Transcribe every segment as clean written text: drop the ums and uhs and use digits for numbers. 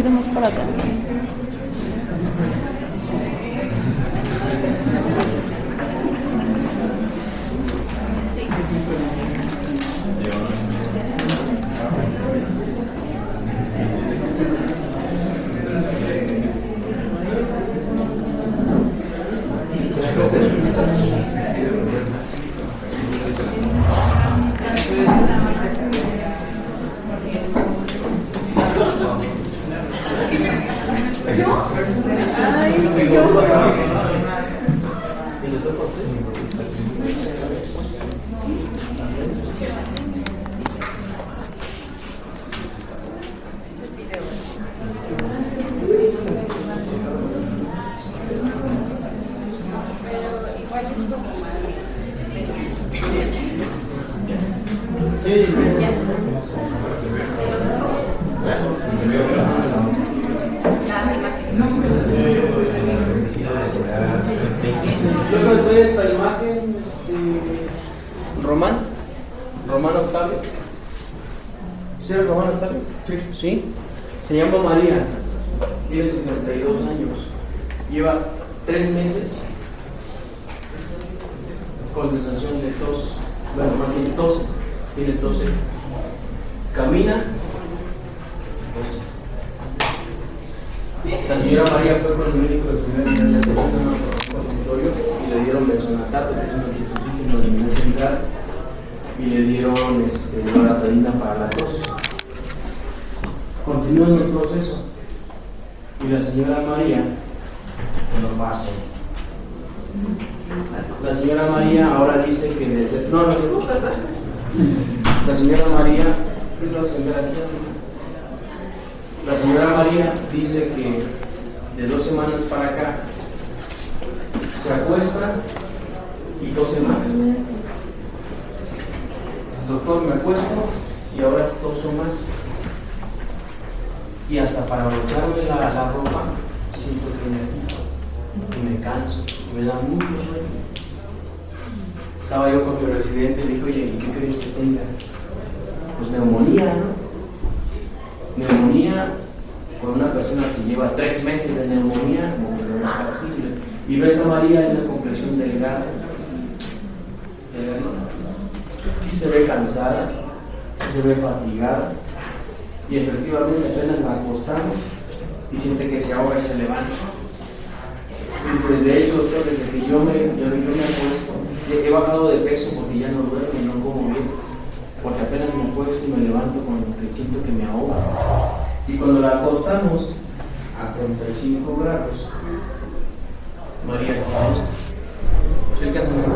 poquito más para acá. Yo les doy esta imagen, Román Octavio. ¿Sí es Román Octavio? Sí. Se llama María, tiene 52 años, lleva 3 meses con sensación de tos, bueno, más bien tose, tiene tose, camina, tose. La señora María fue con el médico de primer nivel de atención en un consultorio y le dieron benzonato, que es un antitusígeno de nivel central, y le dieron loratadina para la tos. Continúan el proceso y la señora María no pasa. La señora María ahora dice que desde... La señora María... La señora María dice que de 2 semanas para acá se acuesta y tose más. Doctor, me acuesto y ahora toso más. Y hasta para abrocharme la ropa siento que me canso, que me da mucho sueño. Estaba yo con mi residente y le dije, oye, ¿y qué crees que tenga? Pues neumonía, ¿no? Neumonía con una persona que lleva 3 meses de neumonía, como que no es factible. Y ves a María en una complexión delgada. Sí se ve cansada, sí se ve fatigada. Y efectivamente apenas la acostamos y siente que se ahoga y se levanta. Dice, de hecho, doctor, desde que yo me acuesto, he bajado de peso porque ya no duermo y no como bien, porque apenas me acuesto y me levanto cuando siento que me ahoga. Y cuando la acostamos a 35 grados, María tiene esto. ¿Sí alcanzan a ver?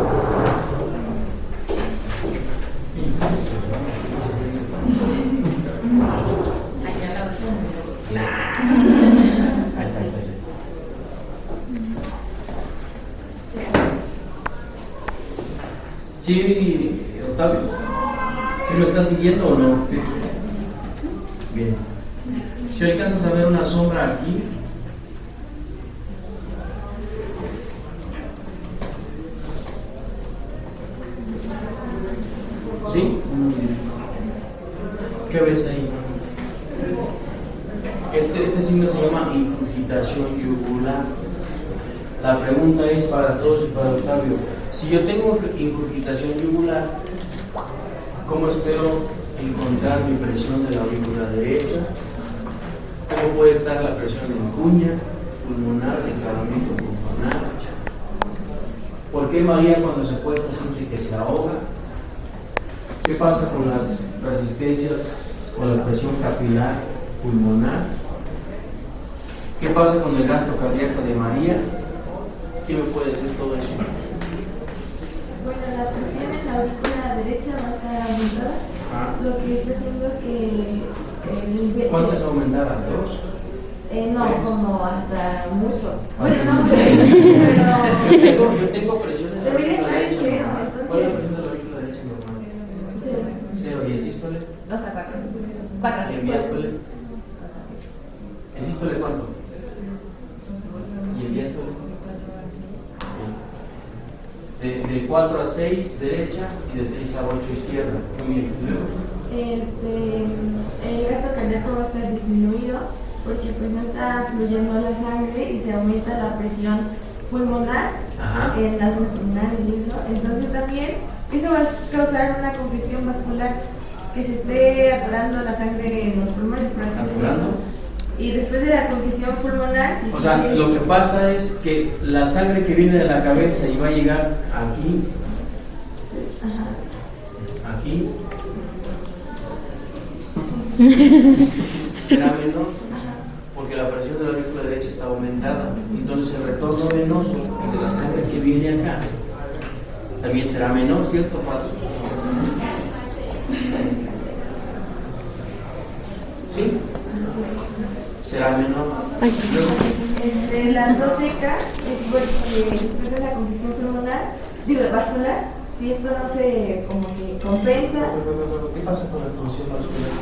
Sí, Octavio. ¿Sí me estás siguiendo o no? Sí. Bien. Si alcanzas a ver una sombra aquí. ¿Sí? ¿Qué ves ahí? Este signo se llama incurgitación yugular. La pregunta es para todos y para Octavio. Si yo tengo incurgitación yugular, ¿cómo espero encontrar mi presión de la aurícula derecha? ¿Cómo puede estar la presión en cuña, pulmonar, enclavamiento pulmonar? ¿Por qué María cuando se acuesta siente que se ahoga? ¿Qué pasa con las resistencias o la presión capilar pulmonar? ¿Qué pasa con el gasto cardíaco de María? ¿Quién me puede decir todo eso? Bueno, la presión en la aurícula derecha va a estar aumentada, lo que está haciendo que ¿Cuánto es aumentada? ¿2? No, como hasta mucho. Bueno, no, yo tengo presión en la debería aurícula estar en derecha. cero, ¿Cuál es la entonces. presión de la aurícula derecha normal? 0. ¿Y en sístole? 2 a 4. ¿Y en diástole? ¿En sístole cuánto? ¿Y en diástole? De 4 a 6 derecha y de 6 a 8 izquierda. Muy bien. Luego. El gasto cardíaco va a estar disminuido porque pues no está fluyendo la sangre y se aumenta la presión pulmonar en las vías pulmonares y eso. Entonces también eso va a causar una congestión vascular, que se esté atorando la sangre en los pulmones, por así decirlo. Y después de la congestión pulmonar, o sea, lo que pasa es que la sangre que viene de la cabeza y va a llegar aquí, aquí, será menor, porque la presión de la aurícula derecha está aumentada. Entonces el retorno venoso de la sangre que viene acá también será menor, ¿cierto? ¿Sí? Será menor. Entre las dos secas, después de la congestión pulmonar, vascular, si esto no se como que compensa. ¿Qué pasa con la congestión vascular?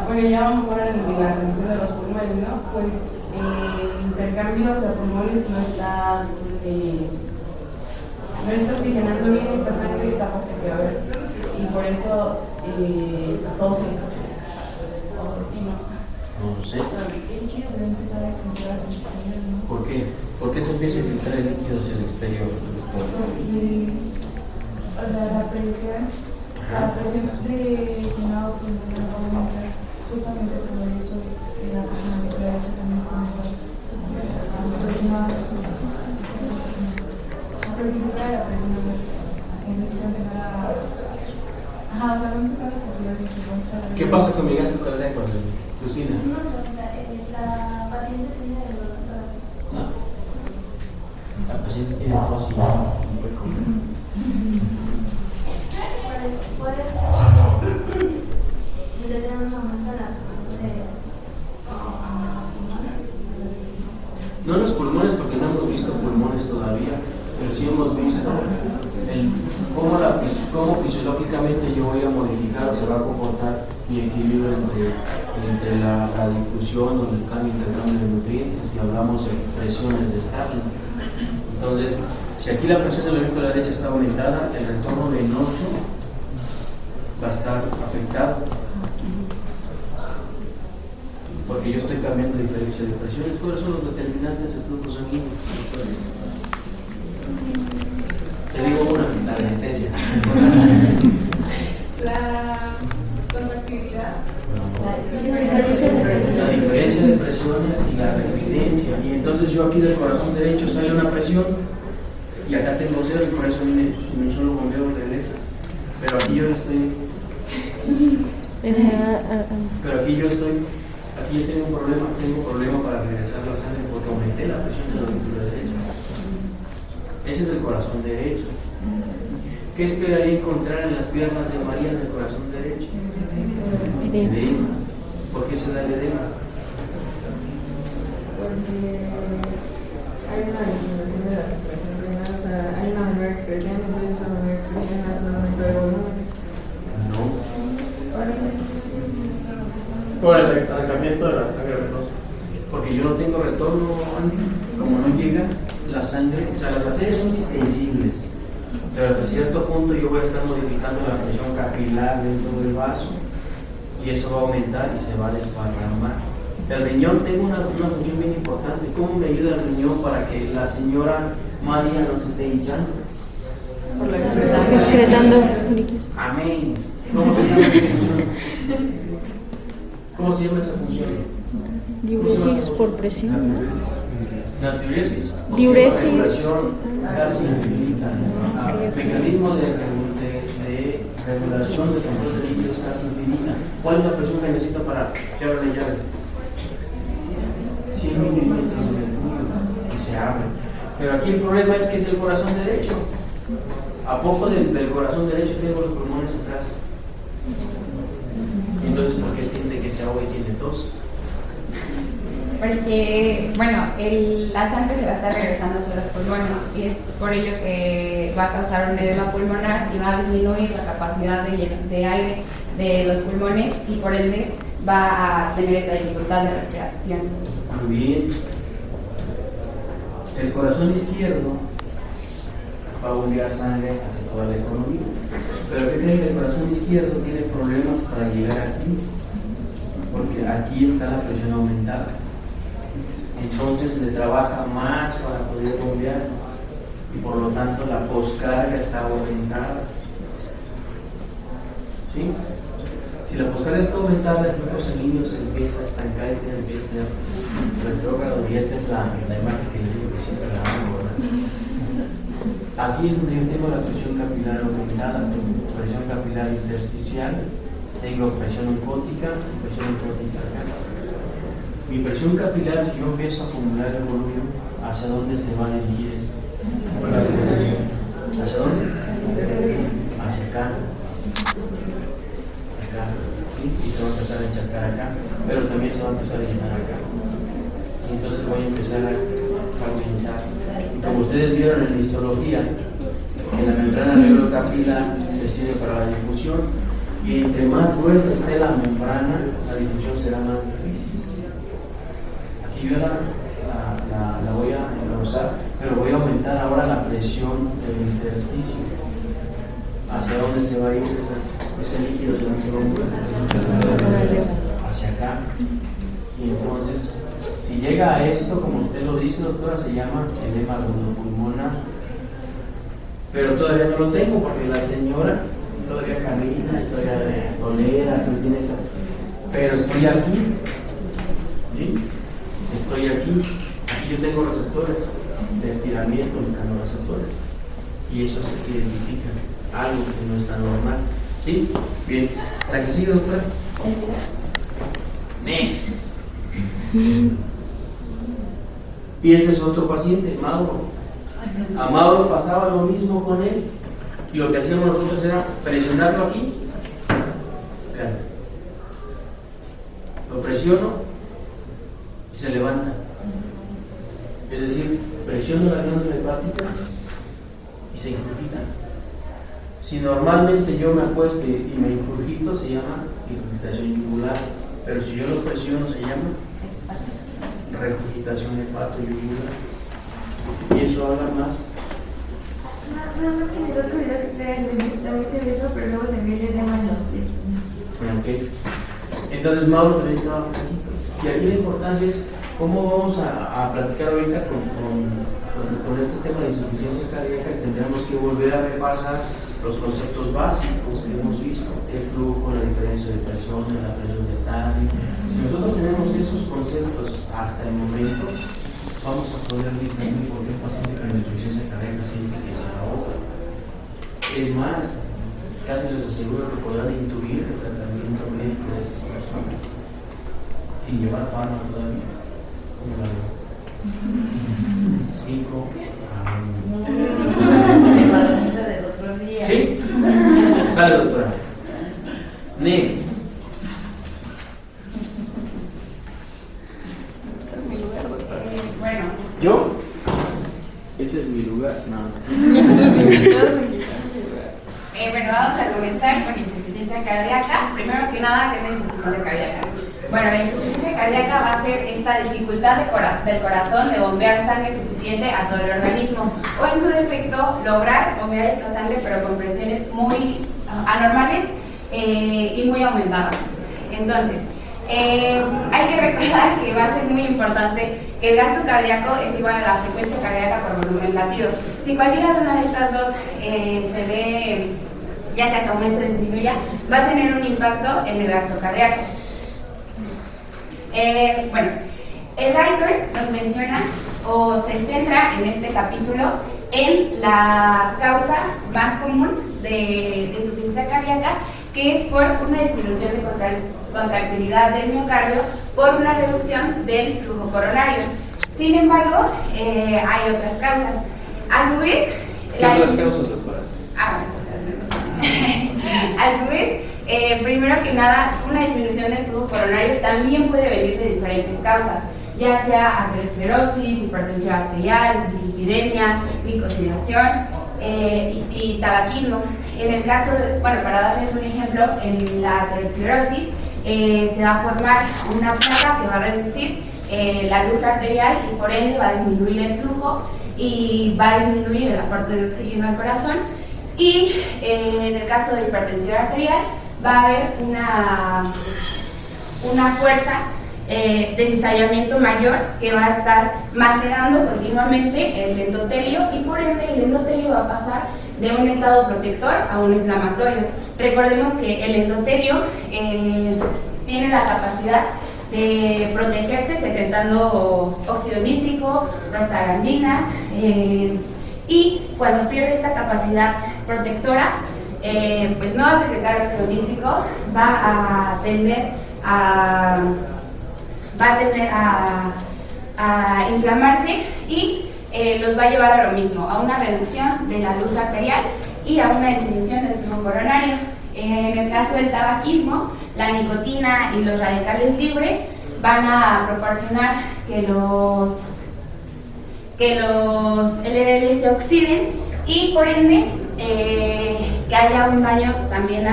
Bueno, ya vamos ahora en la condición de los pulmones, ¿no? Pues el intercambio hacia pulmones no está oxigenando bien esta sangre, esta parte que va a haber, y por eso tosen. No sé. ¿Por qué? ¿Por qué se empieza a filtrar el líquido hacia el exterior? La presión de quemado pulmonar va a aumentar justamente por eso que la persona de derecha también tiene la presión ¿Qué pasa con mi gasto cardíaco, Lucina? La paciente tiene dolor. La paciente tiene tos y puede ser que se tenga un aumento en la no los pulmones, porque no hemos visto pulmones todavía, pero sí hemos visto cómo fisiológicamente yo voy a modificar o se va a comportar mi equilibrio entre la difusión o el intercambio de nutrientes, si hablamos de presiones de Starling. Entonces, si aquí la presión de la aurícula derecha está aumentada, el retorno venoso va a estar afectado, porque yo estoy cambiando diferencia de presiones. ¿Cuáles son los determinantes del flujo sanguíneo? Te digo una, la resistencia. La contractividad. La diferencia de presiones y la resistencia. Y entonces yo aquí del corazón derecho sale una presión y acá tengo cero y por eso viene un solo bombeo regresa. Pero aquí yo estoy. Pero aquí yo tengo un problema para regresar la sangre porque aumenté la presión de la aurícula derecha. Ese es el corazón derecho. ¿Qué esperaría encontrar en las piernas de María en el corazón derecho? Edema. ¿Por qué se da el edema? Porque hay una disminución de la presión renal, o sea, hay una menor expresión, entonces esa menor expresión hace un aumento de volumen. No. Por el estancamiento de la sangre venosa. Porque yo no tengo retorno, como no llega la sangre, o sea, las arterias son extensibles, pero hasta cierto punto yo voy a estar modificando la presión capilar dentro del vaso y eso va a aumentar y se va a desparramar. El riñón, tengo una función bien importante. ¿Cómo me ayuda el riñón para que la señora María no se esté hinchando? Por la excretando líquido. Amén. ¿Cómo se llama esa función? ¿Cómo se llama esa función? Diuresis por presión, ¿no? La diuresis. Diuresis. Regulación casi infinita. Mecanismo de regulación de control de líquidos casi infinita. ¿Cuál es la presión que necesito para que abra la llave? 100 mililitros de mercurio y se abre. Pero aquí el problema es que es el corazón derecho. ¿A poco del corazón derecho tengo los pulmones atrás? Entonces, ¿por qué siente que se ahoga y tiene tos? Porque, bueno, la sangre se va a estar regresando hacia los pulmones y es por ello que va a causar un edema pulmonar y va a disminuir la capacidad de aire de los pulmones y por ende va a tener esta dificultad de respiración. Muy bien. El corazón izquierdo va a bombear sangre hacia toda la economía. Pero ¿qué creen? El corazón izquierdo tiene problemas para llegar aquí, porque aquí está la presión aumentada. Entonces le trabaja más para poder bombear y por lo tanto la poscarga está aumentada. ¿Sí? Si la poscarga está aumentada, el flujo sanguíneo se empieza a estancar y empieza a tener retrógrado, y esta es la imagen que les digo que siempre la hago, ¿verdad? Aquí es donde yo tengo la presión capilar aumentada, presión capilar intersticial, tengo presión oncótica acá. Mi presión capilar, si yo empiezo a acumular el volumen, ¿hacia dónde se va a dirigir esto? ¿Hacia dónde? Hacia acá. Acá. ¿Sí? Y se va a empezar a encharcar acá, pero también se va a empezar a llenar acá. Y entonces voy a empezar a aumentar. Como ustedes vieron en la histología, en la membrana neurocapilar le sirve para la difusión, y entre más gruesa esté la membrana, la difusión será más difícil. Aquí yo la voy a engrosar, pero voy a aumentar ahora la presión del intersticio. ¿Hacia dónde se va a ir ese líquido? ¿Hacia dónde se va a ir? Hacia acá. Y entonces, si llega a esto, como usted lo dice, doctora, se llama edema pulmonar. Pero todavía no lo tengo porque la señora todavía camina, todavía tolera, todavía tiene esa. Pero estoy aquí, ¿sí? Estoy aquí. Aquí yo tengo receptores de estiramiento, mecanoreceptores. Y eso se identifica algo que no está normal. ¿Sí? Bien. ¿La que sigue, doctora? Next. Y este es otro paciente, Mauro. A Mauro pasaba lo mismo con él. Y lo que hacíamos nosotros era presionarlo aquí. Vean. Lo presiono y se levanta. Es decir, presiono la glándula hepática y se incurgita. Si normalmente yo me acuesto y me incurgito, se llama incurgitación yugular. Pero si yo lo presiono, se llama regurgitación hepatoyugular. Y eso habla más. Nada más que si el otro video que trae también se ve eso, pero luego se ve el edema en los pies. Ok. Entonces Mauro también estaba flaquito. Y aquí la importancia es cómo vamos a platicar ahorita con este tema de insuficiencia cardíaca. Tendremos que volver a repasar los conceptos básicos que hemos visto: el flujo, la diferencia de presión, la presión de estadio. Si nosotros tenemos esos conceptos hasta el momento, vamos a poder distinguir por qué el paciente con insuficiencia cardíaca siente que se ahoga. Es más, casi les aseguro que podrán intuir el tratamiento médico de estas personas sin llevar fármaco todavía. ¿Cómo la veo? 5 años. ¿Sí? Sale, doctora. Next. Bueno. ¿Yo? Ese es mi lugar. No. Bueno, vamos a comenzar con insuficiencia cardíaca. Primero que nada, ¿qué es la insuficiencia cardíaca? Bueno, la insuficiencia cardíaca va a ser esta dificultad del corazón de bombear sangre suficiente a todo el organismo, o en su defecto lograr bombear esta sangre pero con presiones muy anormales y muy aumentadas. Entonces, hay que recordar que va a ser muy importante que el gasto cardíaco es igual a la frecuencia cardíaca por volumen latido. Si cualquiera de una de estas dos se ve, ya sea que aumente o disminuya, va a tener un impacto en el gasto cardíaco. Bueno, el Geiger nos menciona o se centra en este capítulo en la causa más común de insuficiencia cardíaca, que es por una disminución de contractilidad del miocardio por una reducción del flujo coronario. Sin embargo, hay otras causas. A su vez, ¿qué otras causas, doctora? A su vez, primero que nada, una disminución del flujo coronario también puede venir de diferentes causas, ya sea aterosclerosis, hipertensión arterial, dislipidemia, glicosidación y tabaquismo. En el caso, bueno, para darles un ejemplo, en la aterosclerosis se va a formar una placa que va a reducir la luz arterial y por ende va a disminuir el flujo y va a disminuir el aporte de oxígeno al corazón. Y en el caso de hipertensión arterial va a haber una fuerza de cizallamiento mayor que va a estar macerando continuamente el endotelio y por ende el endotelio va a pasar de un estado protector a un inflamatorio. Recordemos que el endotelio tiene la capacidad de protegerse secretando óxido nítrico, prostaglandinas, y cuando pierde esta capacidad protectora, pues no va a secretar óxido nítrico, va a tender a inflamarse y los va a llevar a lo mismo, a una reducción de la luz arterial y a una disminución del flujo coronario. En el caso del tabaquismo, la nicotina y los radicales libres van a proporcionar que los LDL se oxiden y por ende que haya un daño también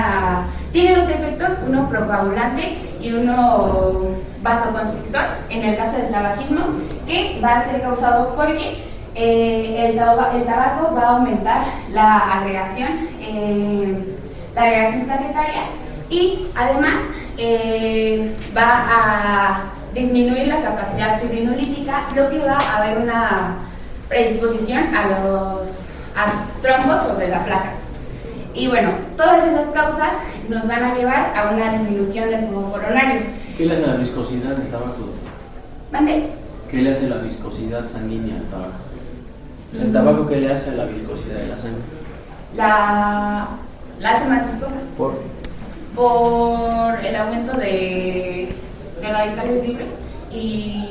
tiene dos efectos, uno procoagulante y uno vasoconstrictor en el caso del tabaquismo, que va a ser causado porque el tabaco va a aumentar la agregación plaquetaria y además va a disminuir la capacidad fibrinolítica, lo que va a haber una predisposición a trombos sobre la placa. Y bueno, todas esas causas nos van a llevar a una disminución del flujo coronario. ¿Qué le hace la viscosidad del tabaco? ¿Mande? ¿Qué le hace la viscosidad sanguínea al tabaco? ¿El tabaco qué le hace a la viscosidad de la sangre? La hace más viscosa. Por el aumento de radicales libres y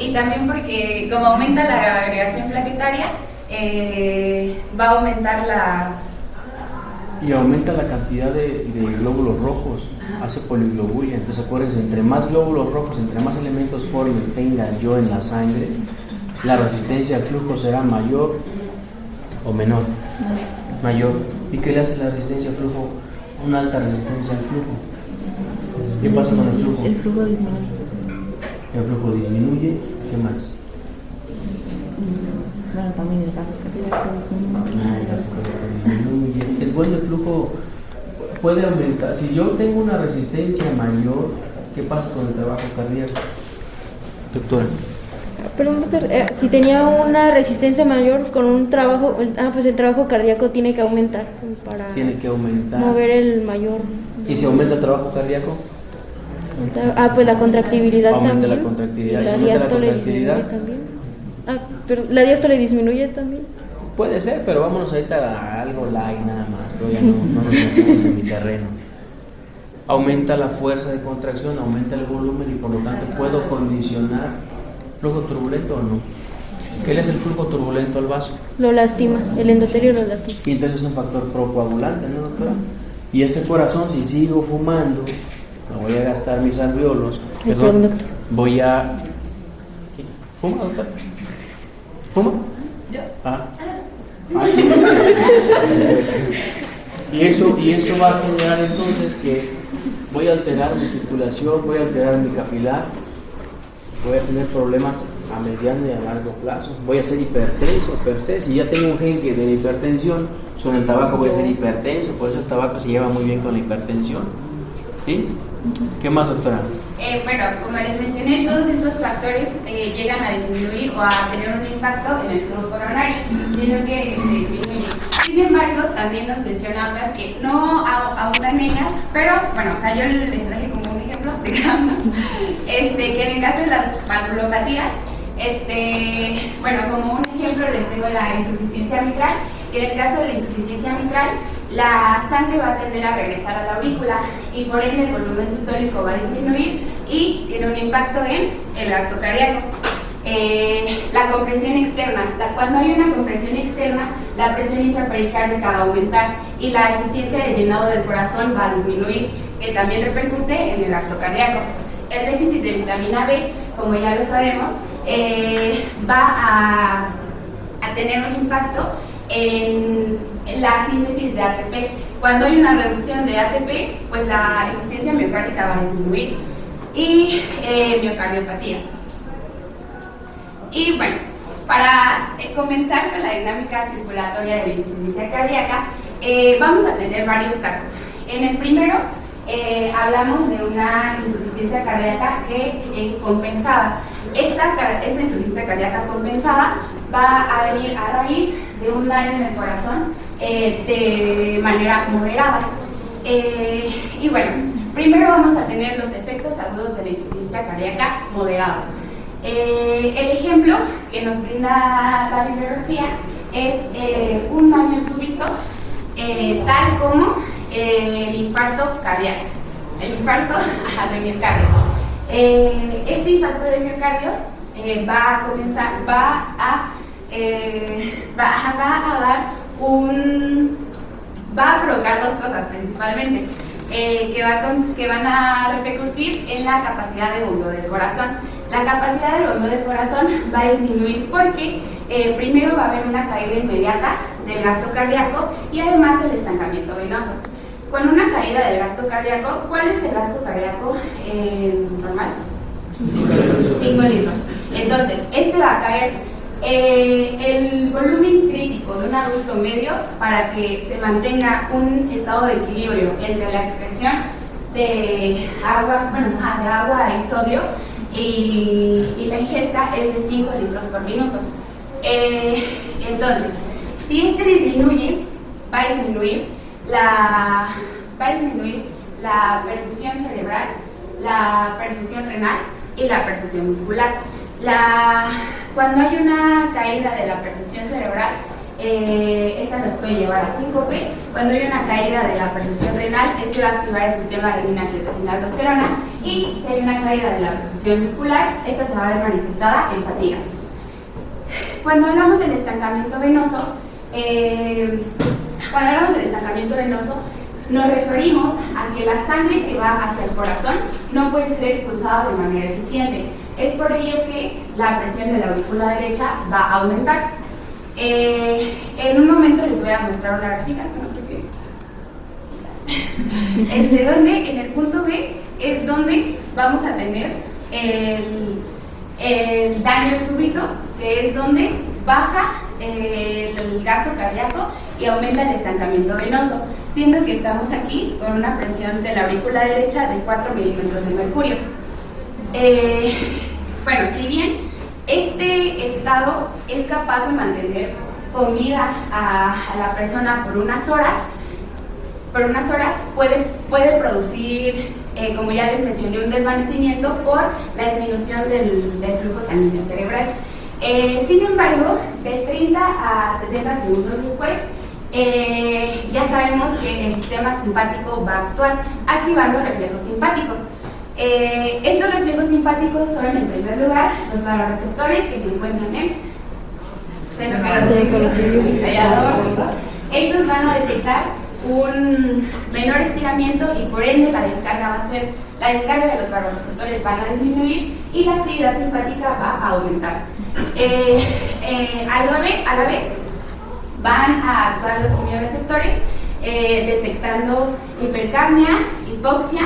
y también porque como aumenta la agregación plaquetaria, va a aumentar y aumenta la cantidad de glóbulos rojos, hace poliglobulia. Entonces acuérdense, entre más glóbulos rojos, entre más elementos formes tenga yo en la sangre, la resistencia al flujo será mayor o menor. Mayor. ¿Y qué le hace la resistencia al flujo? Una alta resistencia al flujo. ¿Qué pasa con el flujo? El flujo disminuye. El flujo disminuye. ¿Qué más? Bueno, también el gasto cardíaco disminuye. Es bueno el flujo, puede aumentar. Si yo tengo una resistencia mayor, ¿qué pasa con el trabajo cardíaco? Doctora. Pero si tenía una resistencia mayor con un trabajo, pues el trabajo cardíaco tiene que aumentar para mover el mayor. ¿Y si aumenta el trabajo cardíaco? Pues la contractibilidad aumenta también. La contractibilidad. Y la diástole disminuye también. Pero la diástole disminuye también. Puede ser, pero vámonos ahorita a algo light nada más. Todavía no nos metemos en mi terreno. Aumenta la fuerza de contracción, aumenta el volumen y por lo tanto puedo condicionar flujo turbulento o no. ¿Qué le hace el flujo turbulento al vaso? Lo lastima, el endotelio lo lastima. Y entonces es un factor procoagulante, ¿no, doctora? Y ese corazón, si sigo fumando, me voy a gastar mis alveolos. Perdón, doctor. Voy a... ¿Fuma, doctor? ¿Fuma? Yo. Y eso va a generar entonces que voy a alterar mi circulación, voy a alterar mi capilar, voy a tener problemas a mediano y a largo plazo, voy a ser hipertenso per se. Si ya tengo un gen que de hipertensión, pues con el tabaco voy a ser hipertenso, por eso el tabaco se lleva muy bien con la hipertensión. ¿Sí? ¿Qué más, doctora? Bueno, como les mencioné, todos estos factores llegan a disminuir o a tener un impacto en el flujo coronario, siendo que se disminuye. Sin embargo, también nos menciona otras que no abundan en ellas, pero bueno, o sea, yo les traje como un ejemplo, digamos, que en el caso de las valvulopatías, bueno, como un ejemplo les tengo la insuficiencia mitral, que en el caso de la insuficiencia mitral, la sangre va a tender a regresar a la aurícula y por ende el volumen sistólico va a disminuir y tiene un impacto en el gasto cardíaco. La compresión externa, cuando hay una compresión externa, la presión intrapericárdica va a aumentar y la eficiencia de llenado del corazón va a disminuir, que también repercute en el gasto cardíaco. El déficit de vitamina B, como ya lo sabemos, va a tener un impacto en la síntesis de ATP, Cuando hay una reducción de ATP, pues la eficiencia miocárdica va a disminuir y miocardiopatías. Y bueno, para comenzar con la dinámica circulatoria de la insuficiencia cardíaca, vamos a tener varios casos. En el primero, hablamos de una insuficiencia cardíaca que es compensada. Esta insuficiencia cardíaca compensada va a venir a raíz de un daño en el corazón de manera moderada. Y bueno, primero vamos a tener los efectos agudos de la insuficiencia cardíaca moderada. El ejemplo que nos brinda la bibliografía es un daño súbito, tal como el infarto cardíaco, el infarto de miocardio. Este infarto de miocardio va a provocar dos cosas principalmente, que van a repercutir en la capacidad de bombeo del corazón. La capacidad de bombeo del corazón va a disminuir porque primero va a haber una caída inmediata del gasto cardíaco y además el estancamiento venoso. Con una caída del gasto cardíaco, ¿cuál es el gasto cardíaco normal? 5 litros. Entonces, este va a caer. El volumen crítico de un adulto medio para que se mantenga un estado de equilibrio entre la excreción de agua y sodio y la ingesta es de 5 litros por minuto. Entonces, si este disminuye, va a disminuir la perfusión cerebral, la perfusión renal y la perfusión muscular. Cuando hay una caída de la perfusión cerebral, esa nos puede llevar a síncope. Cuando hay una caída de la perfusión renal, esto va a activar el sistema adrenina-angiotensina-aldosterona. Y si hay una caída de la perfusión muscular, esta se va a ver manifestada en fatiga. Cuando hablamos del estancamiento venoso, nos referimos a que la sangre que va hacia el corazón no puede ser expulsada de manera eficiente. Es por ello que la presión de la aurícula derecha va a aumentar. En un momento les voy a mostrar una gráfica, donde en el punto B es donde vamos a tener el daño súbito, que es donde baja el gasto cardíaco y aumenta el estancamiento venoso, siendo que estamos aquí con una presión de la aurícula derecha de 4 milímetros de mercurio. Bueno, si bien este estado es capaz de mantener con vida a la persona por unas horas puede producir, como ya les mencioné, un desvanecimiento por la disminución del flujo sanguíneo cerebral. Sin embargo, de 30 a 60 segundos después, ya sabemos que el sistema simpático va a actuar activando reflejos simpáticos. Estos reflejos simpáticos son, en primer lugar, los vasoreceptores que se encuentran en centro carótido. Estos van a detectar un menor estiramiento y por ende la descarga de los vasoreceptores van a disminuir y la actividad simpática va a aumentar. A la vez van a actuar los quimioreceptores detectando hipoxia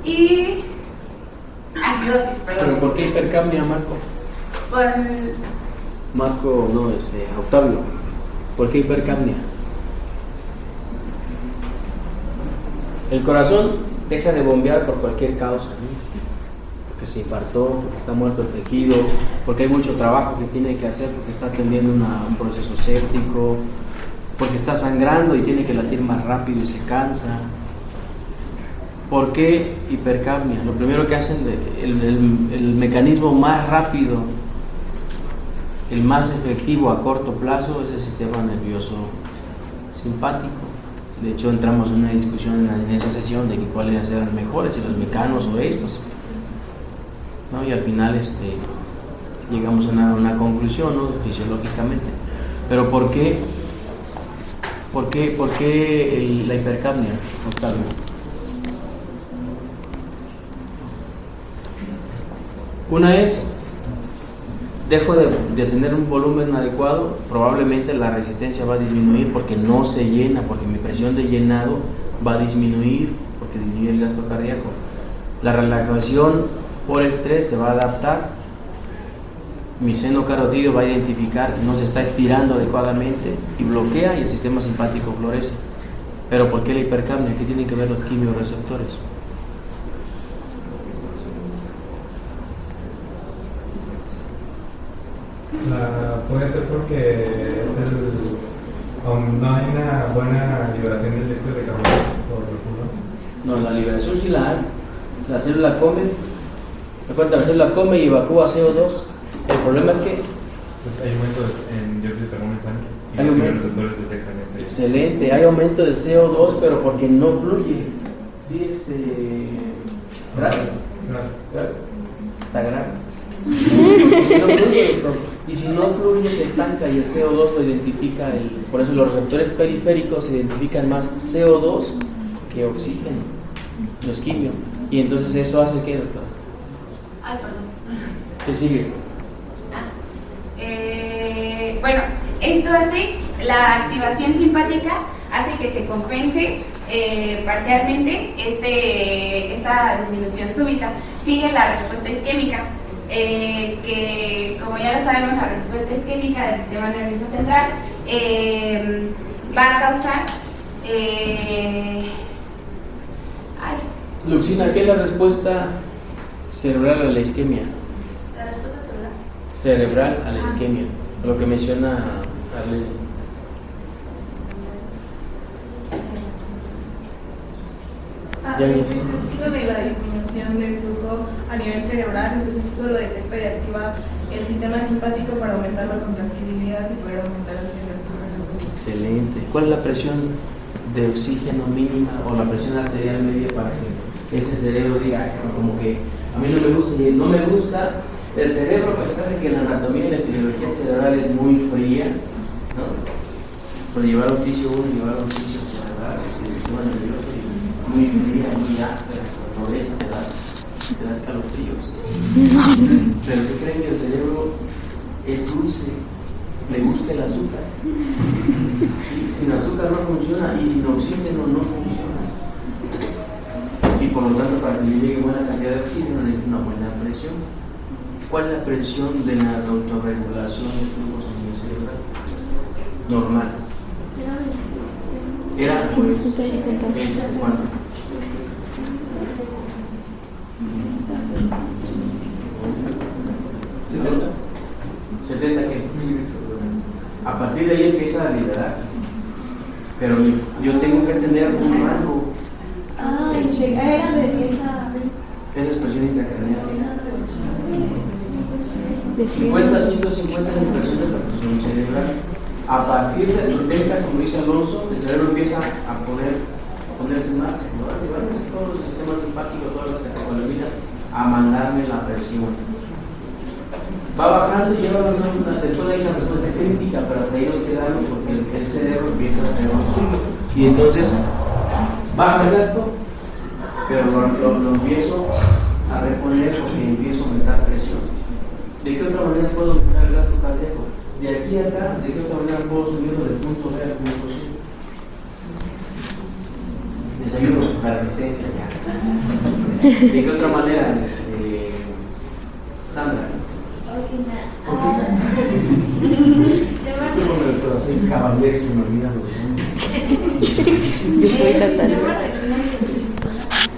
y acidosis, perdón. ¿Pero por qué hipercapnia, Marco? Octavio, ¿por qué hipercapnia? El corazón deja de bombear por cualquier causa, ¿no? Porque se infartó, porque está muerto el tejido, porque hay mucho trabajo que tiene que hacer, porque está atendiendo un proceso séptico, porque está sangrando y tiene que latir más rápido y se cansa. ¿Por qué hipercapnia? Lo primero que hacen, el mecanismo más rápido, el más efectivo a corto plazo, es el sistema nervioso simpático. De hecho, entramos en una discusión en esa sesión de que cuáles eran mejores, si los mecanos o estos, ¿no? Y al final llegamos a una conclusión, ¿no? Fisiológicamente. Pero ¿por qué la hipercapnia, Octavio? Una es dejo de tener un volumen adecuado, probablemente la resistencia va a disminuir porque no se llena, porque mi presión de llenado va a disminuir, porque disminuye el gasto cardíaco. La relajación por estrés se va a adaptar, mi seno carotídeo va a identificar que no se está estirando adecuadamente y bloquea, y el sistema simpático florece. Pero ¿por qué la hipercapnia? ¿Qué tienen que ver los quimiorreceptores? Puede ser porque no hay una buena liberación del dióxido de carbono. No, la liberación sí la hay. La célula come, recuerda, la célula come y evacúa CO2. El problema es que hay aumento en dióxido de carbono en sangre y los quimiorreceptores detectan ese. Excelente, hay aumento del CO2, pero porque no fluye. Sí, grave. Está grave. Y si no fluye, se estanca y el CO2 lo identifica. Por eso los receptores periféricos identifican más CO2 que oxígeno, los quimios. Y entonces eso hace que... Ay, perdón. ¿Qué sigue? Bueno, esto hace, la activación simpática hace que se compense parcialmente esta disminución súbita. Sigue la respuesta isquémica, que como ya lo sabemos, la respuesta isquémica del sistema nervioso central va a causar... Luxina, ¿qué es la respuesta cerebral a la isquemia? ¿La respuesta cerebral? Cerebral a la isquemia, lo que menciona Arlene. Entonces es lo de la disminución del flujo a nivel cerebral, entonces eso lo detecta y activa el sistema simpático para aumentar la contractibilidad y poder aumentar el gasto cardíaco. Excelente. ¿Cuál es la presión de oxígeno mínima o la presión arterial media para que ese cerebro diga, como que a mí no me gusta y no me gusta? El cerebro, a pesar de que la anatomía y la etiología cerebral es muy fría, ¿no? Por llevar oficio 1 y llevar oficio cerebral, el sistema nervioso es muy fría, muy áspera, pobreza, te da escalofríos. Pero ¿qué creen? Que el cerebro es dulce, le gusta el azúcar. Sin azúcar no funciona y sin oxígeno no funciona. Y por lo tanto, para que le llegue buena cantidad de oxígeno necesita una buena presión. ¿Cuál es la presión de la autorregulación del flujo sanguíneo cerebral? Normal. Era pues ¿cuánto? 70 qué? A partir de ahí empieza a liberar. Pero yo tengo que tener un rango. Era de 10 a... Esa es presión intracraneal. De 50 a 150 es la presión de la presión cerebral. A partir de 70, como dice Alonso, el cerebro empieza a ponerse en marcha, ¿no? A llevarse todos los sistemas simpáticos, todas las catecolaminas, a mandarme la presión. Va bajando y lleva después de ahí la respuesta crítica, pero hasta ahí nos quedamos porque el cerebro empieza a tener un suyo. Y entonces baja el gasto, pero lo empiezo a reponer porque empiezo a aumentar presión. ¿De qué otra manera puedo aumentar el gasto cardíaco? De aquí a acá, ¿de qué otra manera puedo subirlo del punto B al punto C? Desayuno, la resistencia ya. ¿De qué otra manera, Sandra? Es que con el corazón caballero se me olvidan los nombres.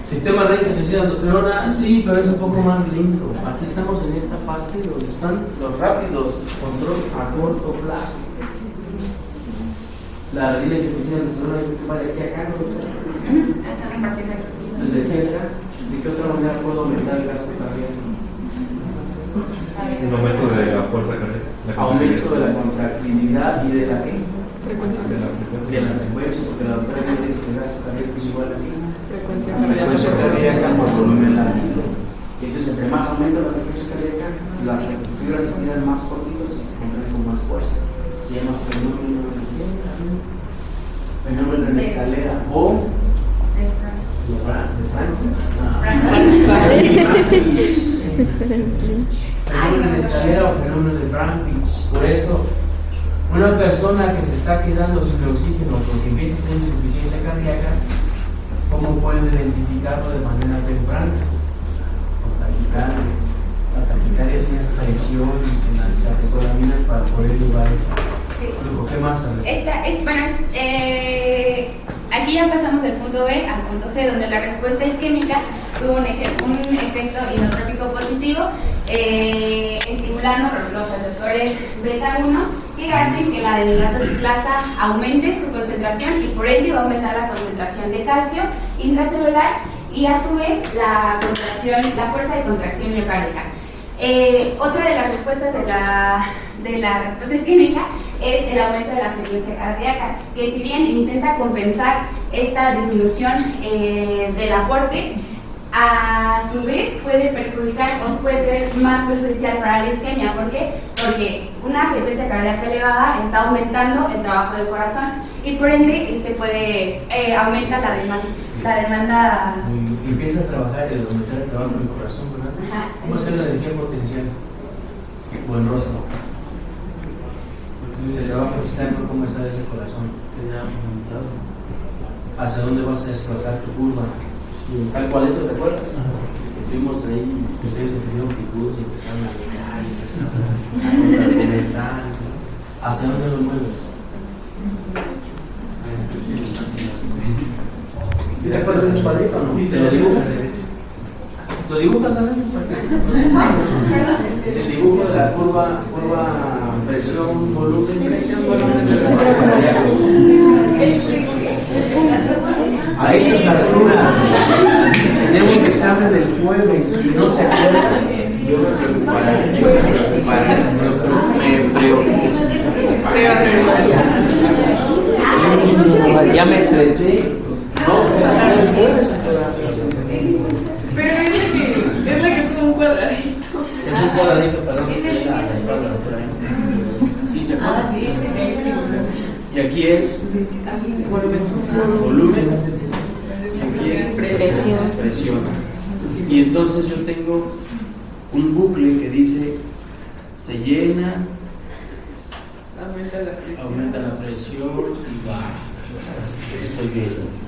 Sistema de de aldosterona, sí, pero es un poco más lento. Aquí estamos en esta parte donde están los rápidos control a corto plazo. La línea de aldosterona va de aquí a acá, ¿no? Desde aquí a acá, ¿de qué otra manera puedo aumentar el gasto cardíaco? Un aumento de la fuerza cardíaca. Aumento de la contractibilidad y de la ¿qué? Frecuencia. De la frecuencia, porque la doctora dice que el gasto cardíaco es igual aquí. Frecuencia cardíaca por volumen latido. Y entonces, entre más aumenta la frecuencia cardíaca, las fibras se quedan más cortitas y se contraen con más fuerza. Se llama fenómeno de escalera o Fenómeno de escalera o fenómeno de Brampich. Por eso, una persona que se está quedando sin oxígeno porque empieza a tener insuficiencia cardíaca, ¿cómo pueden identificarlo de manera temprana? Con taquicardia. La taquicardia es una expresión en las catecolaminas para poder llevar eso. Sí. ¿Qué más sabes? Aquí ya pasamos del punto B al punto C, donde la respuesta isquémica tuvo un efecto inotrópico positivo, estimulando los receptores beta-1 que hacen que la adenylato ciclasa aumente su concentración y por ende va a aumentar la concentración de calcio intracelular y a su vez la fuerza de contracción miocárdica. Otra de las respuestas de la respuesta isquémica es el aumento de la frecuencia cardíaca, que si bien intenta compensar esta disminución del aporte, a su vez puede perjudicar o puede ser más perjudicial para la isquemia. ¿Por qué? Porque una frecuencia cardíaca elevada está aumentando el trabajo del corazón y por ende aumenta la demanda. Empieza a trabajar y aumentar el trabajo del corazón, ¿verdad? Ajá. ¿Cómo hacer la energía potencial? Buen rostro. El trabajo externo, ¿cómo está ese corazón? ¿Hacia dónde vas a desplazar tu curva? Tal cualito, ¿te acuerdas? Estuvimos ahí, ustedes tuvieron actitud y empezaron a llegar y empezaron a argumentar. ¿Hacia dónde lo mueves? ¿Te acuerdas de ese cuadrito o no? ¿Te lo dibujas? ¿Lo dibujas a ver? El dibujo de la curva presión, volumen, a estas alturas tenemos examen del jueves y no se acuerdan. Yo me preocuparé, ya me estresé. No, se sacar el jueves. Pero es la que es como un cuadradito. Es un cuadradito, perdón, que la espalda por ahí. Sí, se acuerdan. Sí, Y aquí es volumen. Y aquí es presión. Y entonces yo tengo un bucle que dice se llena, aumenta la presión y baja. Estoy bien.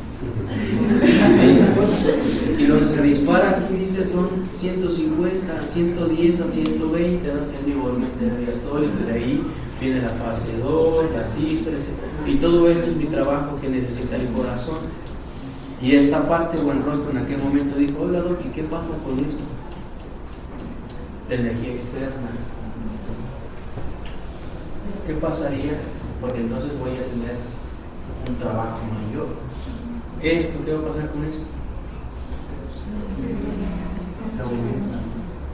¿Sí? Y donde se dispara aquí dice son 150, 110 a 120, igualmente la diastólica, de ahí viene la fase 2, la sístole, y todo esto es mi trabajo que necesita el corazón. Y esta parte, buen rostro en aquel momento dijo, hola Doc, ¿y qué pasa con esto? La energía externa. ¿Qué pasaría? Porque entonces voy a tener un trabajo mayor. ¿Esto qué va a pasar con esto?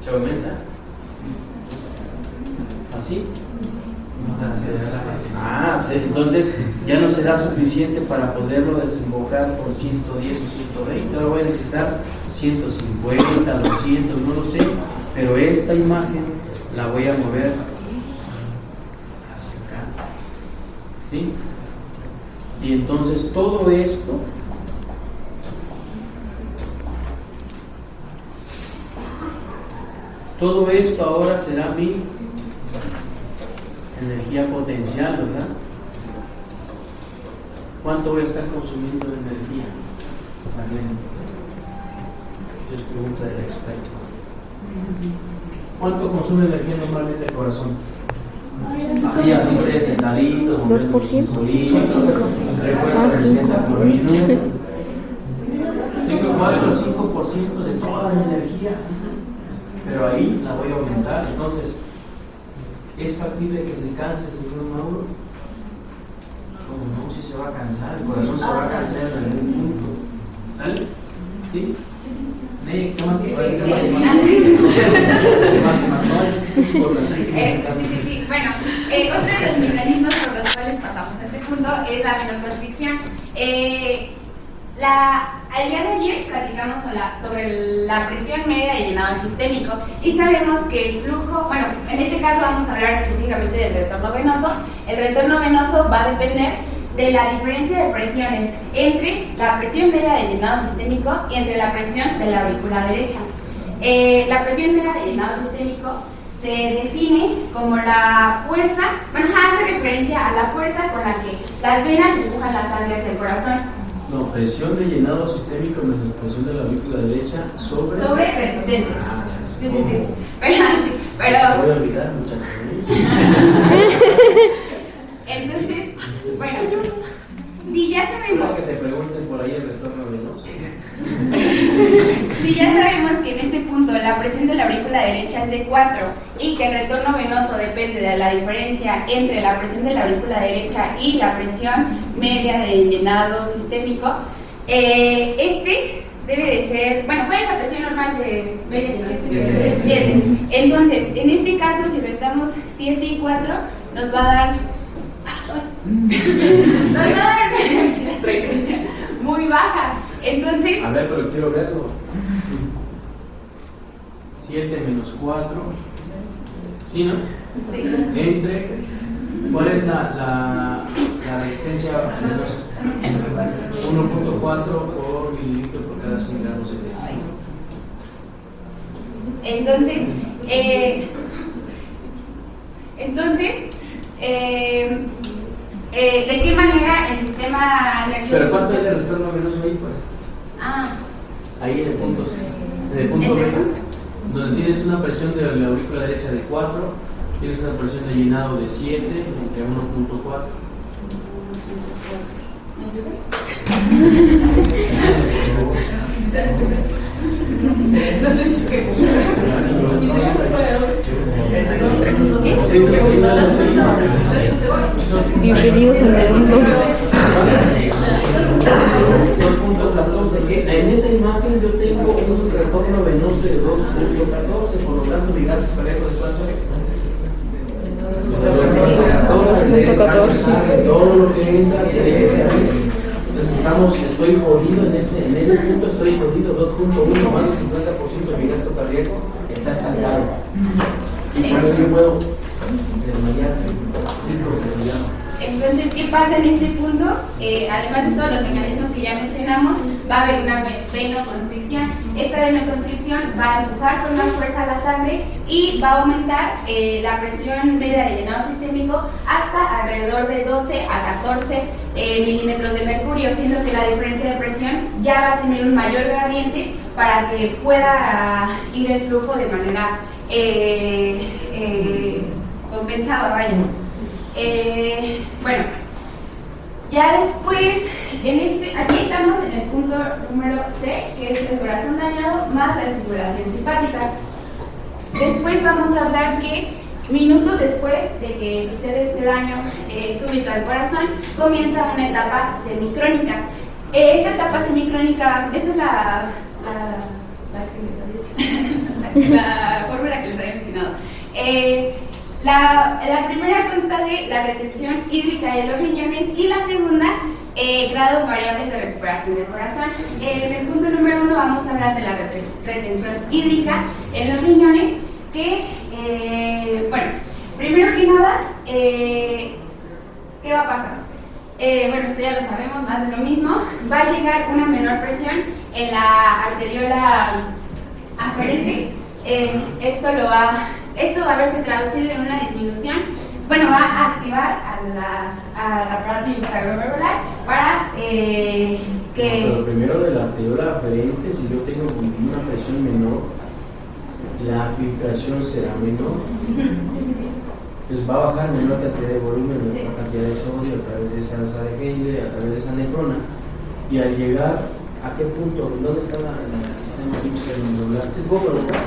¿Se aumenta? ¿Así? Entonces ya no será suficiente para poderlo desembocar por 110 o 120. Ahora voy a necesitar 150, 200, no lo sé. Pero esta imagen la voy a mover hacia acá. ¿Sí? Y entonces todo esto ahora será mi energía potencial, ¿verdad? ¿Cuánto voy a estar consumiendo de energía? También es pregunta del experto. ¿Cuánto consume energía normalmente el corazón? Así, ustedes sentaditos, 2%. 60 por minuto. 5% de toda la energía. Pero ahí la voy a aumentar. Entonces, ¿es factible que se canse el señor Mauro? ¿Cómo no? Si se va a cansar, el corazón se va a cansar en algún punto. ¿Sale? ¿Sí? ¿Qué más? ¿Qué más? Sí. Bueno, otro de los mecanismos por los cuales pasamos a este punto es la menoconstricción. El día de ayer platicamos sobre la presión media y llenado sistémico y sabemos que el flujo, bueno, en este caso vamos a hablar específicamente del retorno venoso. El retorno venoso va a depender de la diferencia de presiones entre la presión media del llenado sistémico y entre la presión de la aurícula derecha. La presión media del llenado sistémico se define como la fuerza, hace referencia a la fuerza con la que las venas empujan la sangre hacia el corazón. No, presión de llenado sistémico menos presión de la aurícula derecha sobre resistencia. Sí. Pero voy a olvidar, muchachos. Entonces, bueno, si ya sabemos que te pregunten por ahí el retorno venoso. Si ya sabemos que en este punto la presión de la aurícula derecha es de 4 y que el retorno venoso depende de la diferencia entre la presión de la aurícula derecha y la presión media del llenado sistémico, este debe de ser, ¿cuál es la presión normal de 7? Entonces, en este caso, si restamos 7 y 4, nos va a dar presencia muy baja. Entonces, a ver, pero quiero verlo. 7 menos 4. ¿Sí, no? Sí. Entre. ¿Cuál es la resistencia venosa? 1.4 por mililitro por cada 100 gramos de leche. ¿de qué manera el sistema nervioso? ¿Pero cuánto es el retorno venoso ahí, pues? Ahí en el punto C. En el punto B, donde tienes una presión de la aurícula derecha de 4, tienes una presión de llenado de 7 entre 1.4. Bienvenidos al mundo. 2.14. En esa imagen yo tengo un retorno venoso de 2.14, por lo tanto mi gasto cardíaco de cuánto es. 2.14. Todo lo que entra tiene que ser. Entonces estoy jodido en ese punto, estoy jodido. 2.1, más del 50% de mi gasto cardíaco está estancado. Y por eso yo puedo desmayar, Entonces, ¿qué pasa en este punto? Además de todos los mecanismos que ya mencionamos, va a haber una venoconstricción. Esta venoconstricción va a empujar con más fuerza la sangre y va a aumentar la presión media de llenado sistémico hasta alrededor de 12 a 14 milímetros de mercurio, siendo que la diferencia de presión ya va a tener un mayor gradiente para que pueda ir el flujo de manera compensada, vaya. Bueno, ya después, aquí estamos en el punto número C, que es el corazón dañado más la estimulación simpática. Después vamos a hablar que minutos después de que sucede este daño súbito al corazón, comienza una etapa semicrónica. Esta etapa semicrónica, esta es la fórmula que les había mencionado. La primera consta de la retención hídrica de los riñones y la segunda, grados variables de recuperación del corazón. En el punto número 1 vamos a hablar de la retención hídrica en los riñones, que, primero que nada, ¿qué va a pasar? Esto ya lo sabemos, más de lo mismo. Va a llegar una menor presión en la arteriola aferente. Esto va a verse traducido en una disminución, va a activar al aparato intraglomerular para que... Pero primero de la arteriola aferente, si yo tengo una presión menor, la filtración será menor. Sí. Pues va a bajar menor cantidad de volumen, menor cantidad de sodio a través de esa alza de Heile, a través de esa nefrona, y al llegar, ¿a qué punto? ¿Dónde está el sistema intracelular? ¿Sí puedo preguntar?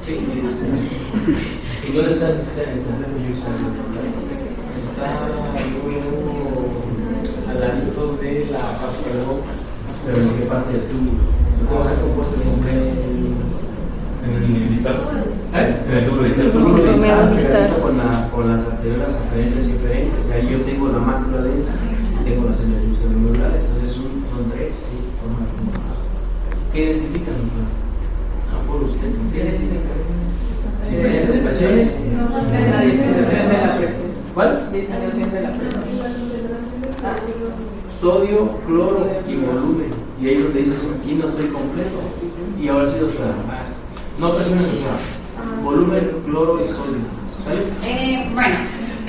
Sí. ¿Y dónde está el sistema intracelular? Está luego al ladito de la cápsula de boca, pero ¿en qué parte del túbulo? ¿Cómo se ha compuesto el complejo? En el distal. En el túbulo distal. El túbulo distal con las arteriolas aferentes y eferentes. Ahí yo tengo la mácula densa, tengo las células intracelulares. Entonces son tres, sí. ¿Qué identifican? Por usted. ¿Qué identifican? ¿Diferencia de presiones? La disminución de la presión. ¿Cuál? Disminución de la presión. sodio, cloro y volumen. Y ahí es donde dices, aquí no estoy completo. Y ahora sí, doctora, más. No presiones, doctora. Volumen, cloro y sodio. Bueno,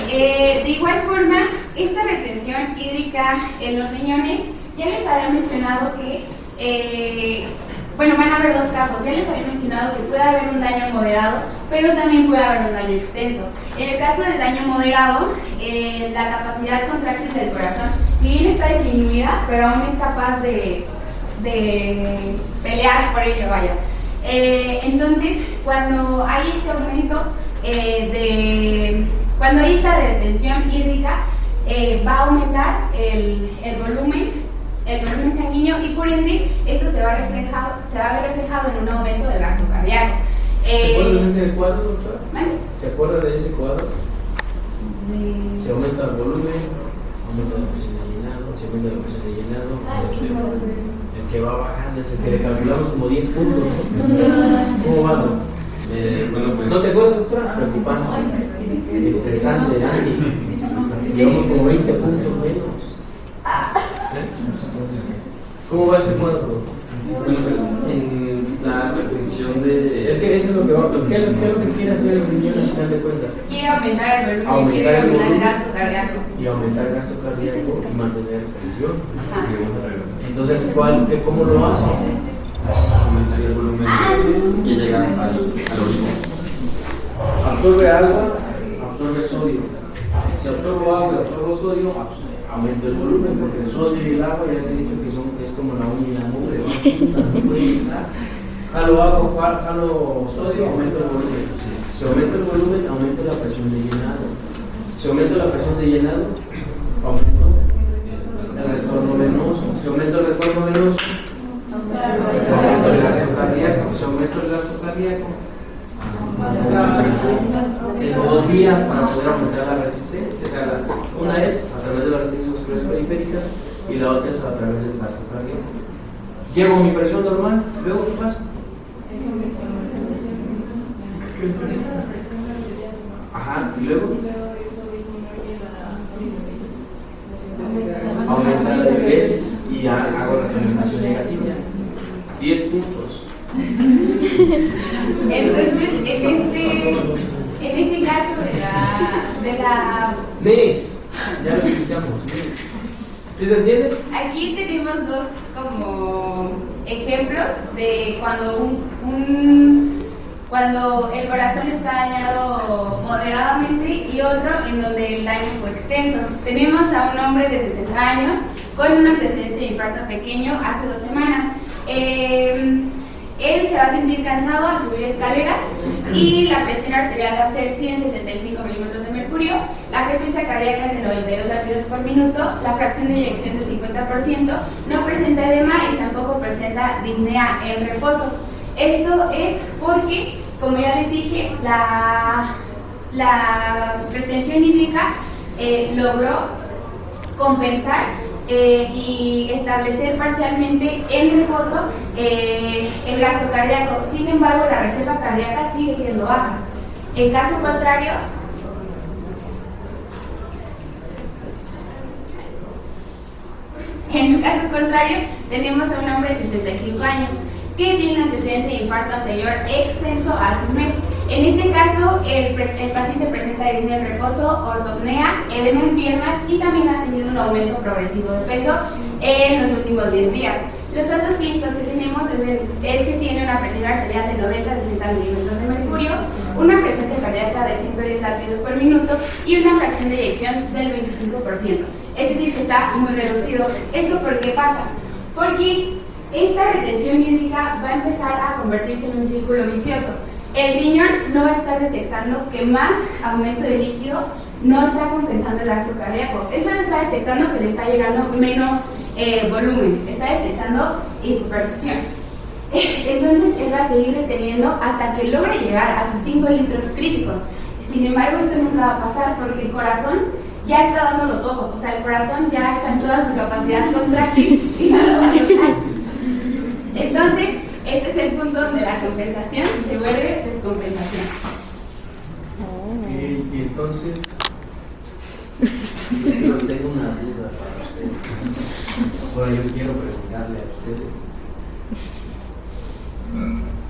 de igual forma, esta retención hídrica en los riñones, ya les había mencionado que, bueno, van a haber dos casos. Ya les había mencionado que puede haber un daño moderado, pero también puede haber un daño extenso. En el caso del daño moderado, la capacidad contráctil del corazón, si bien está disminuida, pero aún es capaz de pelear por ello, vaya. Entonces, cuando hay este aumento cuando hay esta retención hídrica, va a aumentar el volumen sanguíneo y por ende esto se va a ver reflejado en un aumento del gasto cardíaco. ¿Se acuerdan de ese cuadro, doctora? ¿Vale? ¿Se acuerdan de ese cuadro? Se aumenta el volumen, aumenta la presión de llenado, se aumenta la presión de llenado. El que va bajando es el que le calculamos como 10 puntos, ¿no? ¿Cómo va, no? Bueno, pues, ¿No te acuerdas, doctora? Preocupante, estresante, llevamos como 20 puntos menos. ¿Cómo va ese cuadro? bueno, pues en la retención de... Es que eso es lo que va. ¿Qué es lo que quiere hacer el riñón al final de cuentas? Quiere aumentar el volumen, Aumentar quiere el aumentar el volumen. gasto cardíaco. Y aumentar el gasto cardíaco y mantener presión. Ajá. Entonces, ¿cómo lo hace? Aumentaría el volumen y llega al origen. Absorbe agua, absorbe sodio. Si absorbo agua y absorbo sodio, aumento el volumen, porque el sodio y el agua ya se ha dicho que es como la uña y la mugre, ¿no? Pueden estar. Jalo agua, jalo sodio, aumento el volumen. Si aumenta el volumen, aumenta la presión de llenado. Si aumenta la presión de llenado, aumento el retorno venoso. Si aumenta el retorno venoso, aumenta el gasto cardíaco. Si aumenta el gasto cardíaco, tengo dos vías para poder aumentar la resistencia. O sea, una es a través de las resistencias musculares periféricas y la otra es a través del gasto cardíaco. Llego a mi presión normal, luego ¿qué pasa? Ajá, y luego aumenta la diuresis y hago retroalimentación negativa. 10 puntos. Entonces, en este caso de la NES, ya lo explicamos. ¿Se entiende? aquí tenemos dos como ejemplos de cuando el corazón está dañado moderadamente y otro en donde el daño fue extenso. Tenemos a un hombre de 60 años con un antecedente de infarto pequeño hace 2 semanas. Él se va a sentir cansado al subir escaleras y la presión arterial va a ser 165 milímetros de mercurio, la frecuencia cardíaca es de 92 latidos por minuto, la fracción de eyección del 50%, no presenta edema y tampoco presenta disnea en reposo. Esto es porque, como ya les dije, la retención hídrica logró compensar y establecer parcialmente en reposo el gasto cardíaco. Sin embargo, la reserva cardíaca sigue siendo baja. En caso contrario, tenemos a un hombre de 65 años que tiene un antecedente de infarto anterior extenso hace un mes. En este caso, el paciente presenta disnea en reposo, ortopnea, edema en piernas y también ha tenido un aumento progresivo de peso en los últimos 10 días. Los datos clínicos que tenemos es que tiene una presión arterial de 90-60 milímetros de mercurio, una frecuencia cardíaca de 110 latidos por minuto y una fracción de eyección del 25%. Es decir, que está muy reducido. ¿Esto por qué pasa? Porque esta retención hídrica va a empezar a convertirse en un círculo vicioso. El riñón no va a estar detectando que más aumento de líquido no está compensando el gasto cardíaco. Eso no está detectando que le está llegando menos volumen, está detectando hiperperfusión. Entonces él va a seguir reteniendo hasta que logre llegar a sus 5 litros críticos. Sin embargo, esto nunca va a pasar porque el corazón ya está dándolo todo. O sea, el corazón ya está en toda su capacidad contráctil y no lo va a lograr. Entonces, este es el punto donde la compensación se vuelve descompensación. Y entonces, yo tengo una duda para usted. Bueno, yo quiero preguntarle a ustedes.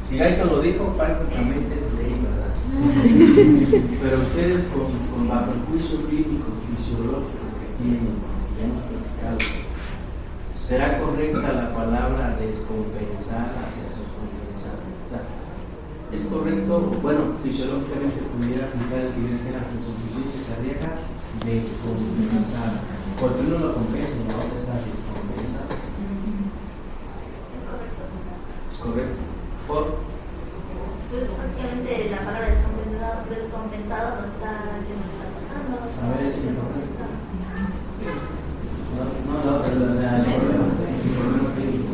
Si Gaito lo dijo, prácticamente es ley, ¿verdad? Pero ustedes con bajo el juicio clínico, fisiológico que tienen, ya hemos platicado, ¿será correcta la palabra descompensada versus compensada? O sea, ¿es correcto? Bueno, fisiológicamente pudiera aplicar el que era la insuficiencia cardíaca descompensada. Porque uno lo compensa y la otra está descompensada. ¿Es correcto? ¿Por? Pues prácticamente la palabra descompensado no está diciendo que está pasando. A ver si no está. No, pero el problema clínico.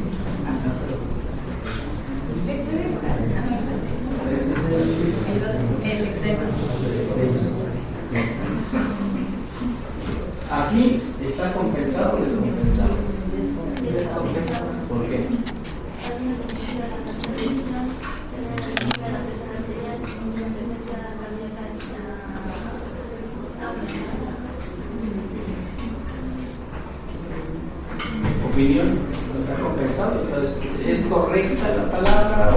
Entonces, el extenso. Aquí está compensado o descompensado. ¿Por qué? ¿Opinión? ¿No está compensado? ¿Es correcta la palabra o...?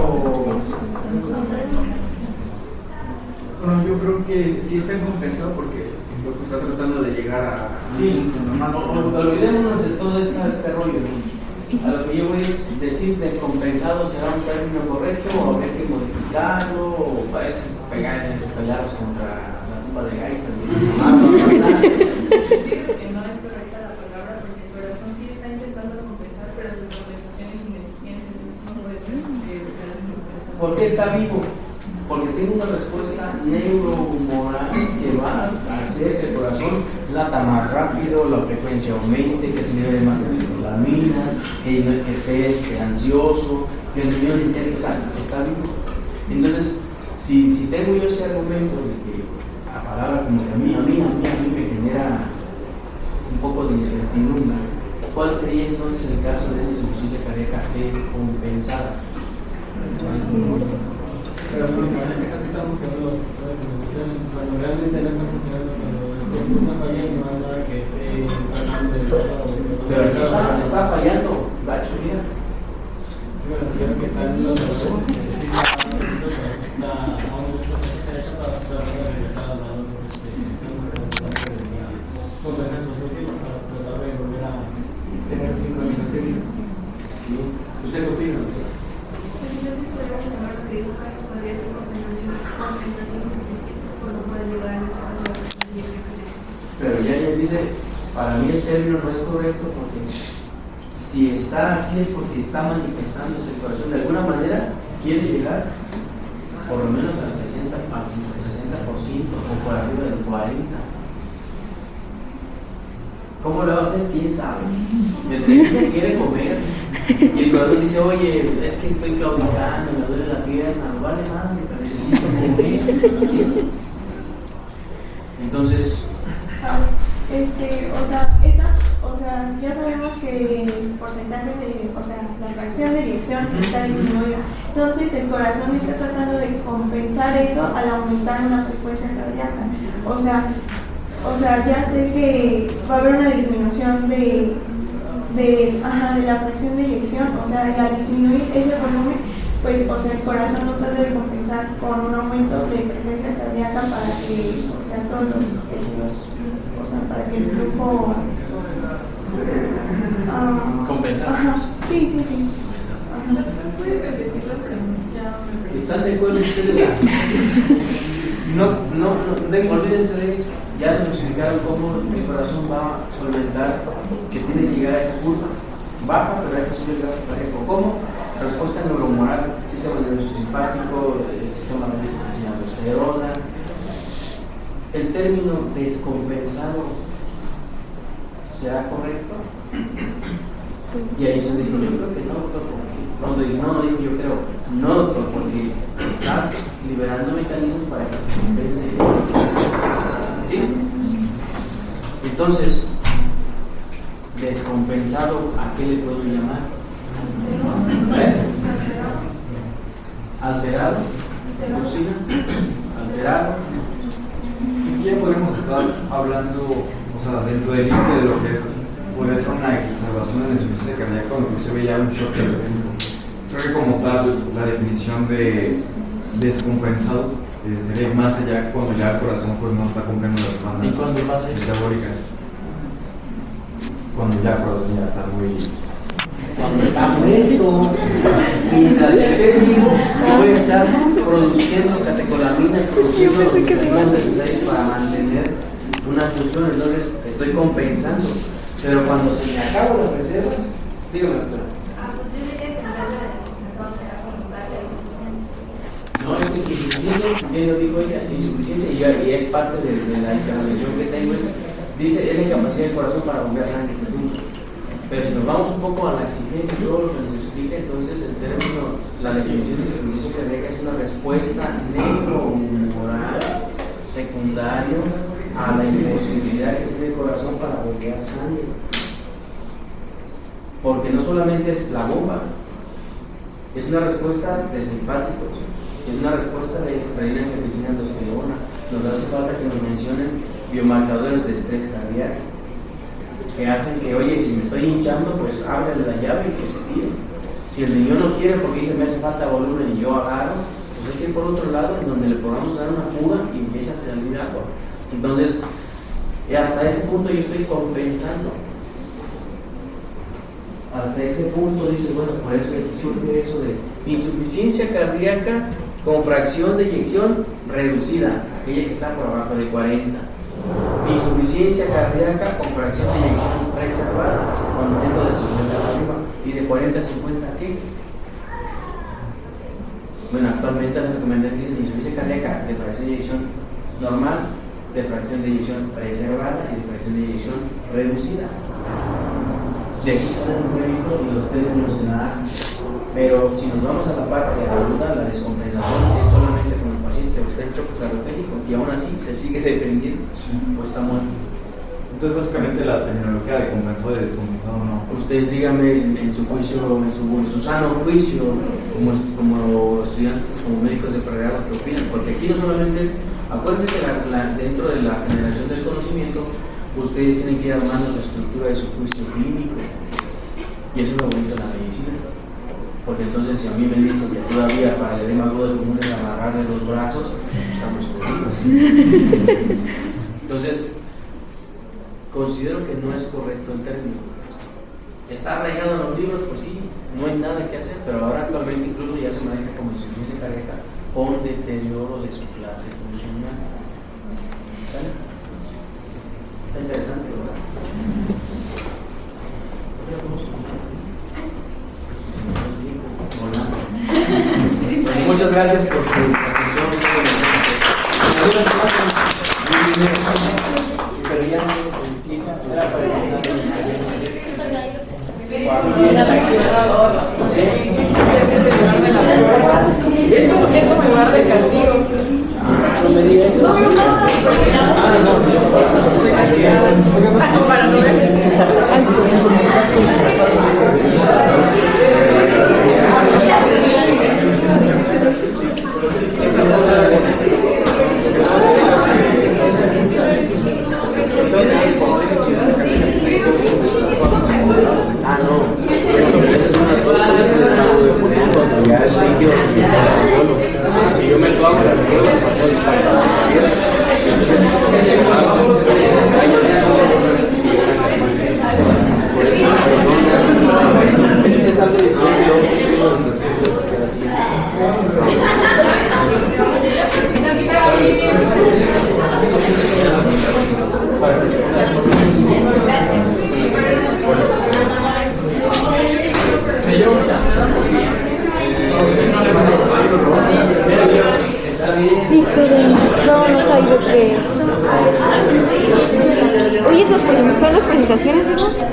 Bueno, yo creo que sí está compensado porque lo que está tratando de llegar a... Sí, olvidémonos de todo este rollo. A lo que yo voy es decir descompensado será un término correcto o habrá que modificarlo o es pegarlos contra la tumba de gaitas y decir, no va a pasar. Que no es correcta la palabra porque el corazón sí está intentando compensar, pero su compensación es ineficiente, entonces no puede ser que sea descompensado. ¿Por qué está vivo? Porque tiene una respuesta neurohumoral que va a hacer que el corazón lata más rápido, la frecuencia aumente, que se libere más laminas, que esté ansioso, que el riñón interne, está vivo. Entonces, si tengo yo ese argumento de que la palabra como que a mí me genera un poco de incertidumbre, ¿cuál sería entonces el caso de la insuficiencia cardíaca descompensada? Pero en este caso estamos usando las comunicaciones, cuando realmente no está funcionando, cuando una falla y no hay nada que esté tratando de pasar. Pero aquí está fallando, gacho, mira. Sí, bueno, creo que está en los procesos que necesita a un proceso que ha hecho para regresar a la compensar los éxitos para tratar de volver a tener sincronizaciones. ¿Usted qué opina? Pues entonces podríamos llamar lo que dijo Carlos, podría ser compensación suficiente, por no poder llegar a la pero ya les dice, para mí el término no es correcto porque si está así es porque está manifestándose el corazón. De alguna manera quiere llegar por lo menos al 60% o por arriba del 40%. ¿Cómo lo va a hacer? ¿Quién sabe? El quiere comer y el corazón dice, oye, es que estoy claudicando, me duele la pierna, no vale nada, pero necesito comer. Entonces, ya sabemos que el porcentaje la fracción de eyección está disminuida. Entonces el corazón está tratando de compensar eso al aumentar una frecuencia cardíaca. O sea, ya sé que va a haber una disminución de la fracción de eyección, o sea, y al disminuir ese volumen, pues, el corazón no trata de compensar con un aumento de frecuencia cardíaca para que, para que el flujo compensar. Sí. ¿Puede repetir la pregunta? ¿Están de acuerdo ustedes? No, olvídense de eso. Ya nos explicaron cómo el corazón va a solventar que tiene que llegar a esa curva. Baja, pero hay que subir el gasto cardíaco. ¿Cómo? Respuesta neurohumoral, sistema nervioso simpático, el sistema de aldosterona. El término descompensado, ¿será correcto? Y ahí se dijo, yo creo que no, doctor, porque cuando digo no digo yo creo, no, doctor, porque está liberando mecanismos para que se compense. ¿Sí? Entonces, descompensado, ¿a qué le puedo llamar? Alterado. Alterado. Es que ya podemos estar hablando, dentro del límite de lo que es podría ser una exacerbación de la insuficiencia cardíaca donde se veía un shock de repente. Creo que como tal la definición de descompensado sería más allá cuando ya el corazón pues no está cumpliendo las demandas. ¿Y cuándo pasa eso? Metabólicas. Cuando ya el corazón ya está muy... Cuando está muerto. Mientras esté vivo, puede estar produciendo catecolaminas, produciendo los medicamentos necesarios para mantener una función. Entonces estoy compensando. Pero cuando se me acaban las reservas, dígame, doctora. No, es que insuficiencia, bien lo dijo ella, insuficiencia, y es parte de la intervención que tengo, dice, es la incapacidad del corazón para bombear sangre. Pero si nos vamos un poco a la exigencia y todo lo que nos explica, entonces el término, la definición de insuficiencia cardíaca es una respuesta neuromoral secundario a la imposibilidad que tiene el corazón para bombear sangre. Porque no solamente es la bomba, es una respuesta de simpáticos. Es una respuesta de renina, angiotensina, aldosterona. Nos hace falta que nos mencionen biomarcadores de estrés cardíaco que hacen que, oye, si me estoy hinchando, pues ábrele la llave y que se tire. Si el niño no quiere porque dice me hace falta volumen y yo agarro, pues hay que ir por otro lado en donde le podamos dar una fuga y empieza a salir agua. Entonces, hasta ese punto yo estoy compensando. Hasta ese punto dice, bueno, por eso surge eso de insuficiencia cardíaca con fracción de eyección reducida, aquella que está por abajo de 40. Insuficiencia cardíaca con fracción de eyección preservada, cuando tengo de 50 arriba, y de 40 a 50, ¿qué? Bueno, actualmente las recomendaciones dicen insuficiencia cardíaca de fracción de eyección normal, de fracción de eyección preservada y de fracción de eyección reducida. De aquí sale el numerito y los términos de la A. Pero si nos vamos a la parte aguda, la descompensación es solamente con el paciente está en choque cardiogénico y aún así se sigue dependiendo, pues está muerto. Entonces básicamente la terminología de compensado y descompensado no. Ustedes díganme en su juicio, en su sano juicio, como estudiantes, como médicos de pregrado, ¿qué opinan? Porque aquí no solamente es, acuérdense que dentro de la generación del conocimiento, ustedes tienen que ir armando la estructura de su juicio clínico. Y eso es lo bonito de la medicina. Porque entonces si a mí me dicen que todavía para el edema agudo común es amarrarle los brazos, estamos jodidos. Entonces, considero que no es correcto el término. ¿Está arraigado en los libros? Pues sí, no hay nada que hacer, pero ahora actualmente incluso ya se maneja como insuficiencia cardíaca con deterioro de su clase funcional. ¿Vale? Está interesante, ¿verdad? Muchas gracias por su atención. Pero ya era para esto es como lugar de castigo. No me digas eso. No, sí, para no ver. Ya el líquido se quita al alcohol. Si yo me lo hago, el alcohol falta salir. Entonces, por eso es algo no sabía que... Oye, son las presentaciones, ¿verdad?